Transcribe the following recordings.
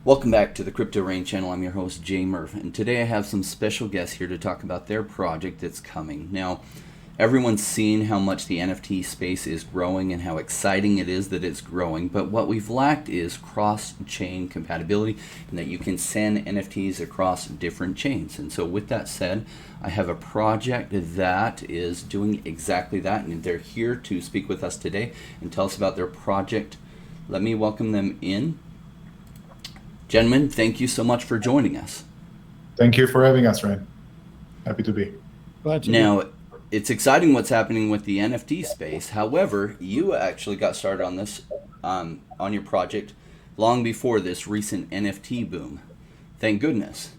Welcome back to the Crypto Rain channel. I'm your host, Jay Murph, and today I have some special guests here to talk about their project that's coming. Now, everyone's seen how much the NFT space is growing and how exciting it is that it's growing, but what we've lacked is cross-chain compatibility and that you can send NFTs across different chains. And so with that said, I have a project that is doing exactly that, and they're here to speak with us today and tell us about their project. Let me welcome them in. Gentlemen, thank you so much for joining us. Thank you for having us, Ryan. Happy to be. Glad to Now, it's exciting what's happening with the NFT space. However, you actually got started on this, on your project long before this recent NFT boom. Thank goodness.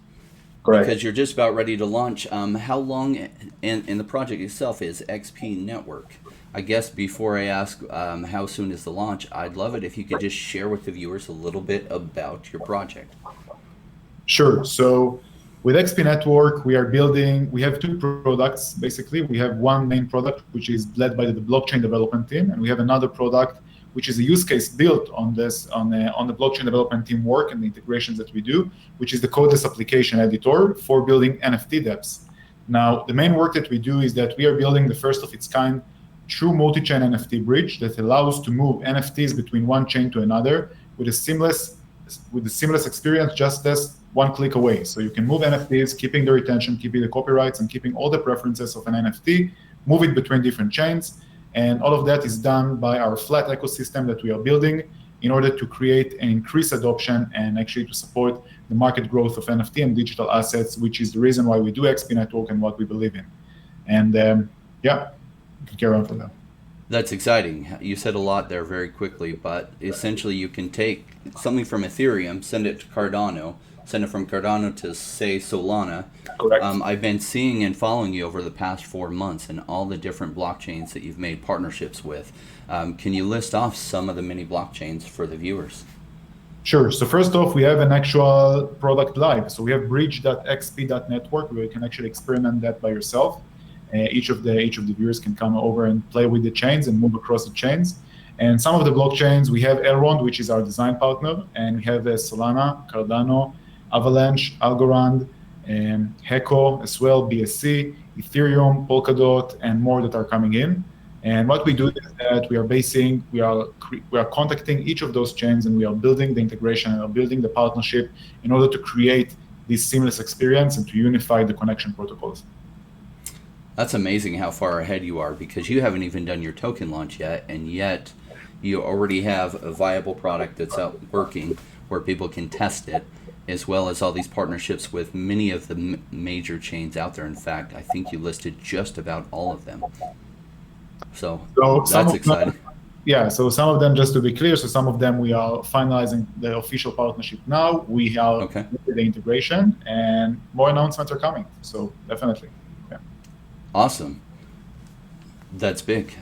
Correct. Because you're just about ready to launch. How long in the project itself is XP Network? I guess before I ask how soon is the launch, I'd love it if you could just share with the viewers a little bit about your project. Sure. So with XP Network, we have two products, basically. We have one main product, which is led by the blockchain development team, and we have another product, which is a use case built on the blockchain development team work and the integrations that we do, which is the codeless application editor for building NFT dApps. Now, the main work that we do is that we are building the first of its kind true multi-chain NFT bridge that allows to move NFTs between one chain to another with a seamless experience, just as one click away. So you can move NFTs, keeping the retention, keeping the copyrights, and keeping all the preferences of an NFT, move it between different chains. And all of that is done by our flat ecosystem that we are building in order to create and increase adoption and actually to support the market growth of NFT and digital assets, which is the reason why we do XP Network and what we believe in. And yeah. Carry on from that. That's exciting. You said a lot there very quickly, but essentially you can take something from Ethereum, send it to Cardano, send it from Cardano to, say, Solana. Correct. I've been seeing and following you over the past 4 months and all the different blockchains that you've made partnerships with. Can you list off some of the many blockchains for the viewers? Sure. So first off, we have an actual product live. So we have bridge.xp.network where you can actually experiment that by yourself. Each of the viewers can come over and play with the chains and move across the chains. And some of the blockchains, we have Elrond, which is our design partner, and we have Solana, Cardano, Avalanche, Algorand, Heko as well, BSC, Ethereum, Polkadot, and more that are coming in. And what we do is that we are contacting each of those chains, and we are building the integration and are building the partnership in order to create this seamless experience and to unify the connection protocols. That's amazing how far ahead you are, because you haven't even done your token launch yet, and yet you already have a viable product that's out working where people can test it, as well as all these partnerships with many of the major chains out there. In fact, I think you listed just about all of them. So that's exciting. So some of them, just to be clear, so some of them we are finalizing the official partnership now. We are with the integration, and more announcements are coming. So definitely. Awesome. That's big.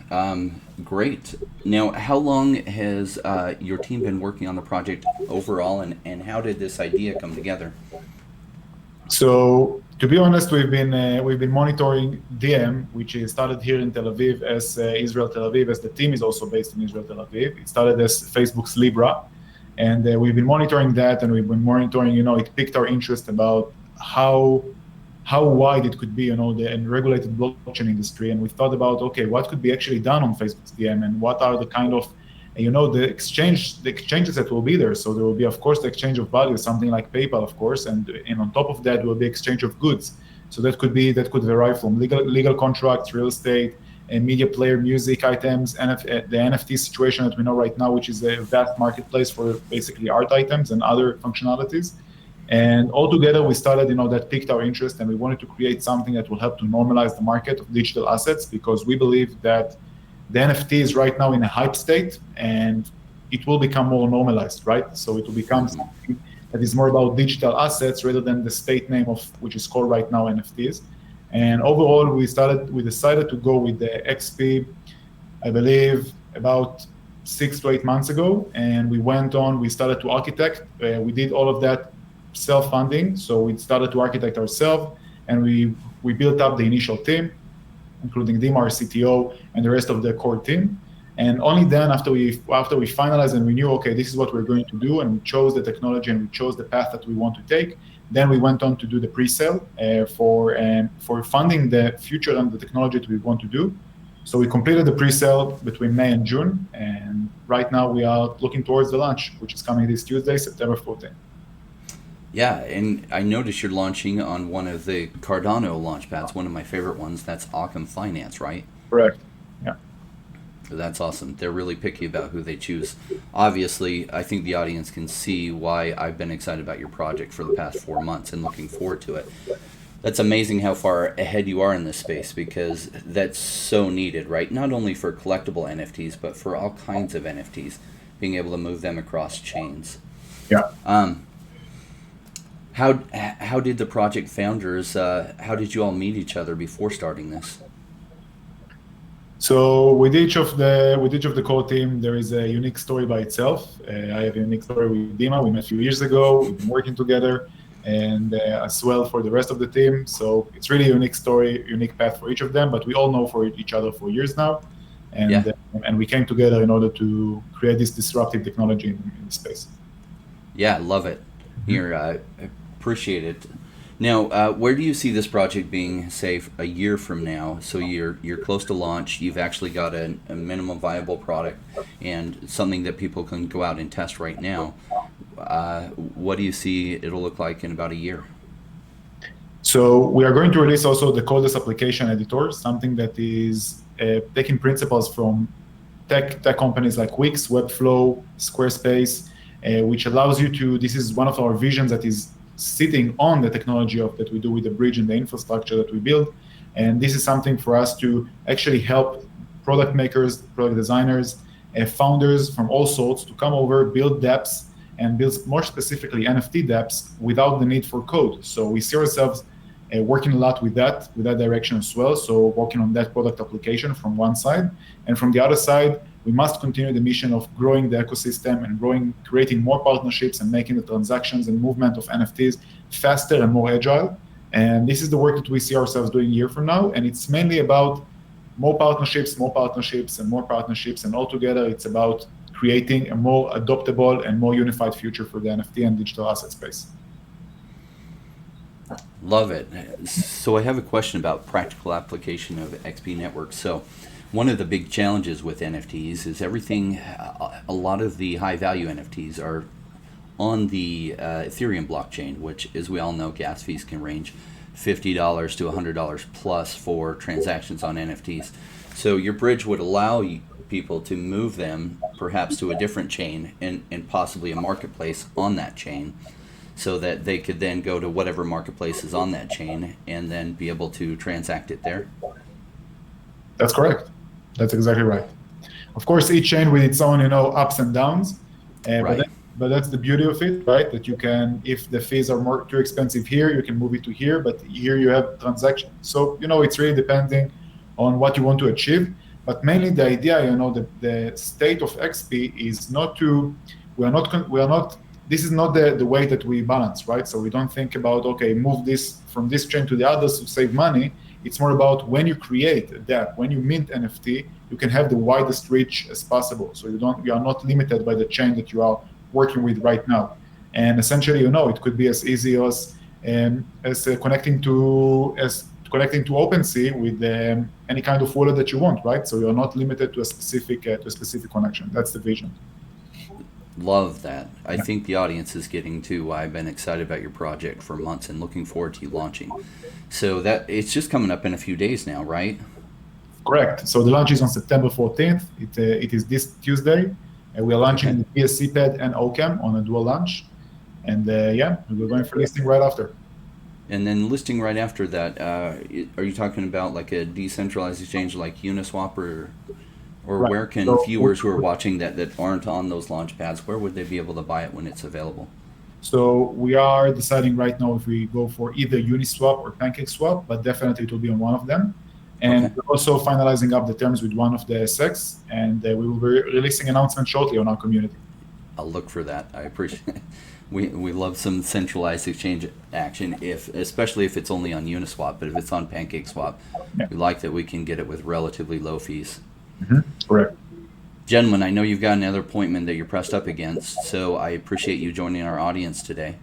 Great. Now, how long has your team been working on the project overall, and how did this idea come together? So, to be honest, we've been monitoring DM, which is started here in Tel Aviv as Israel Tel Aviv, as the team is also based in Israel Tel Aviv. It started as Facebook's Libra, and we've been monitoring that, and we've been monitoring. It piqued our interest about how wide it could be, the regulated blockchain industry. And we thought about, okay, what could be actually done on Facebook's DM, and what are the kind of, the exchanges that will be there. So there will be, of course, the exchange of value, something like PayPal, of course, and on top of that will be exchange of goods. So that could vary from legal contracts, real estate, and media player, music items, and the NFT situation that we know right now, which is a vast marketplace for basically art items and other functionalities. And all together, we started, that piqued our interest, and we wanted to create something that will help to normalize the market of digital assets, because we believe that the NFT is right now in a hype state, and it will become more normalized, right? So it will become something that is more about digital assets rather than the state name of which is called right now NFTs. And overall, we decided to go with the XP, I believe, about 6 to 8 months ago, and we started to architect. We did all of that self-funding, so we started to architect ourselves, and we built up the initial team, including Dim, our CTO, and the rest of the core team. And only then, after we finalized and we knew, okay, this is what we're going to do, and we chose the technology and we chose the path that we want to take, then we went on to do the pre-sale for funding the future and the technology that we want to do. So we completed the pre-sale between May and June, and right now we are looking towards the launch, which is coming this Tuesday, September 14th. Yeah, and I noticed you're launching on one of the Cardano launchpads, one of my favorite ones. That's Occam Finance, right? Correct. Yeah. That's awesome. They're really picky about who they choose. Obviously, I think the audience can see why I've been excited about your project for the past 4 months and looking forward to it. That's amazing how far ahead you are in this space, because that's so needed, right? Not only for collectible NFTs, but for all kinds of NFTs, being able to move them across chains. Yeah. How did the project founders, how did you all meet each other before starting this? So with each of the core team, there is a unique story by itself. I have a unique story with Dima. We met a few years ago. We've been working together, and as well for the rest of the team. So it's really a unique story, unique path for each of them. But we all know for each other for years now, and and we came together in order to create this disruptive technology in the space. Yeah, love it. I appreciate it. Now, where do you see this project being, say, a year from now? So you're close to launch. You've actually got a minimum viable product and something that people can go out and test right now. What do you see it'll look like in about a year? So we are going to release also the codeless application editor, something that is taking principles from tech companies like Wix, Webflow, Squarespace, which allows you to. This is one of our visions that is sitting on the technology that we do with the bridge and the infrastructure that we build. And this is something for us to actually help product makers, product designers, founders from all sorts to come over, build dApps, and build more specifically NFT dApps without the need for code. So we see ourselves working a lot with that direction as well. So working on that product application from one side. And from the other side, we must continue the mission of growing the ecosystem and creating more partnerships and making the transactions and movement of NFTs faster and more agile. And this is the work that we see ourselves doing a year from now. And it's mainly about more partnerships, and more partnerships. And altogether, it's about creating a more adoptable and more unified future for the NFT and digital asset space. Love it. So I have a question about practical application of XP Network. So one of the big challenges with NFTs is a lot of the high value NFTs are on the Ethereum blockchain, which, as we all know, gas fees can range $50 to $100 plus for transactions on NFTs. So your bridge would allow people to move them perhaps to a different chain and possibly a marketplace on that chain, so that they could then go to whatever marketplace is on that chain and then be able to transact it there? That's correct. That's exactly right. Of course, each chain with its own, ups and downs. Right. But that's the beauty of it, right? That you can, if the fees are too expensive here, you can move it to here, but here you have transactions. So, it's really depending on what you want to achieve. But mainly the idea, the state of XP is not to, this is not the way that we balance, right? So we don't think about, okay, move this from this chain to the others to save money. It's more about when you create a dApp, when you mint NFT, you can have the widest reach as possible. So you are not limited by the chain that you are working with right now. And essentially, it could be as easy as connecting to OpenSea with any kind of wallet that you want, right? So you're not limited to a specific connection. That's the vision. Love that. I think the audience is getting to why I've been excited about your project for months and looking forward to you launching. So that it's just coming up in a few days now, right? Correct. So the launch is on September 14th. It is this Tuesday. We are launching the BSC pad and Occam on a dual launch. And we're going for listing right after. And then listing right after that, are you talking about like a decentralized exchange like Uniswap or right. Where can viewers who are watching that aren't on those launch pads, where would they be able to buy it when it's available? So we are deciding right now if we go for either Uniswap or PancakeSwap, but definitely it will be on one of them. And we're also finalizing up the terms with one of the SX, and we will be releasing announcements shortly on our community. I'll look for that. I appreciate it. We love some centralized exchange action, especially if it's only on Uniswap, but if it's on PancakeSwap, we like that we can get it with relatively low fees. Mm-hmm. Correct. Gentlemen, I know you've got another appointment that you're pressed up against, so I appreciate you joining our audience today.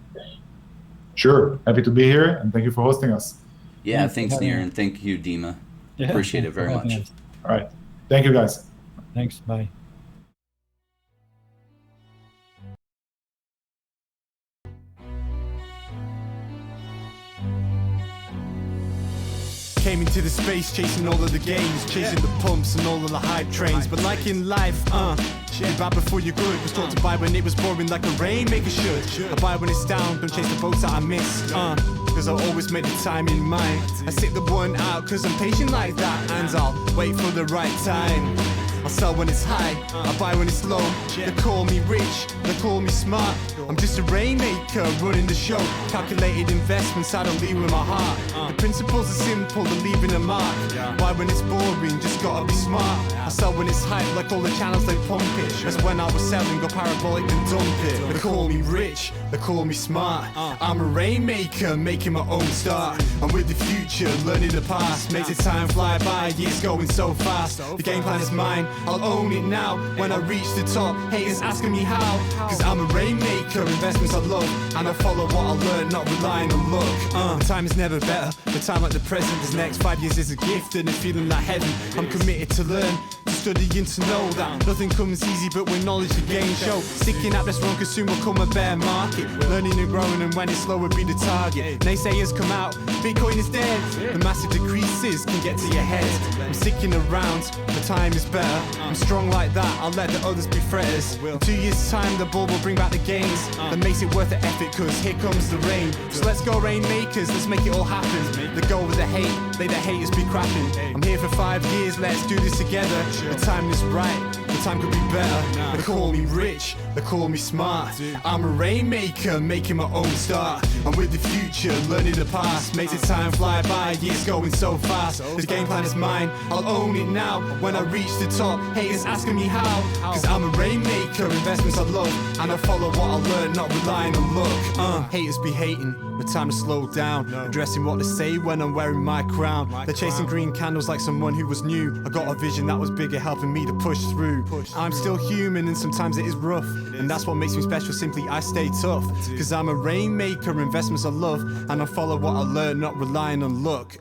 Sure. Happy to be here, and thank you for hosting us. Yeah, thanks, Nir, and thank you, Dima. Yeah, Appreciate it very much. Us. All right. Thank you, guys. Thanks. Bye. Came into the space chasing all of the gains, chasing the pumps and all of the hype trains. But like in life, be bad before you're good. Was taught to buy when it was pouring like a rainmaker should. I buy when it's down, don't chase the boats that I miss. Cause I'll always make the time in mind. I sit the one out cause I'm patient like that. And I'll wait for the right time. I sell when it's high, I buy when it's low. They call me rich, they call me smart. I'm just a rainmaker running the show. Calculated investments, I don't lead with my heart. The principles are simple, they're leaving a mark. Why when it's boring, just gotta be smart. I sell when it's hype, like all the channels they pump it. That's when I was selling, go parabolic and dump it. They call me rich, they call me smart. I'm a rainmaker, making my own start. I'm with the future, learning the past. Makes the time fly by, years going so fast. The game plan is mine, I'll own it now. When I reach the top, haters asking me how. Cause I'm a rainmaker, investments I love. And I follow what I learn, not relying on luck. The time is never better, the time like the present. This next 5 years is a gift and a feeling like heaven. I'm committed to learn, to study and to know that nothing comes easy but with knowledge to gain show. Sticking at this wrong cause soon will come a bear market. Learning and growing and when it's slow will be the target. Naysayers come out, Bitcoin is dead. The massive decreases can get to your head. I'm sticking around, the time is better. I'm strong like that, I'll let the others be fretters. In 2 years time the ball will bring back the gains. That makes it worth the effort cause here comes the rain. So let's go rainmakers, let's make it all happen. The goal with the hate, let the haters be crapping. I'm here for 5 years, let's do this together. The time is right, the time could be better. They call me rich, they call me smart. I'm a rainmaker, making my own start. I'm with the future, learning the past. Makes the time fly by, years going so fast. This game plan is mine, I'll own it now. When I reach the top, haters asking me how. Cause I'm a rainmaker, investments I love. And I follow what I learn, not relying on luck. Haters be hating, the time to slow down. Addressing what they say when I'm wearing my crown. They're chasing green candles like someone who was new. I got a vision that was bigger, helping me to push through. I'm still human and sometimes it is rough. And that's what makes me special, simply I stay tough. Cause I'm a rainmaker, investments I love. And I follow what I learn, not relying on luck.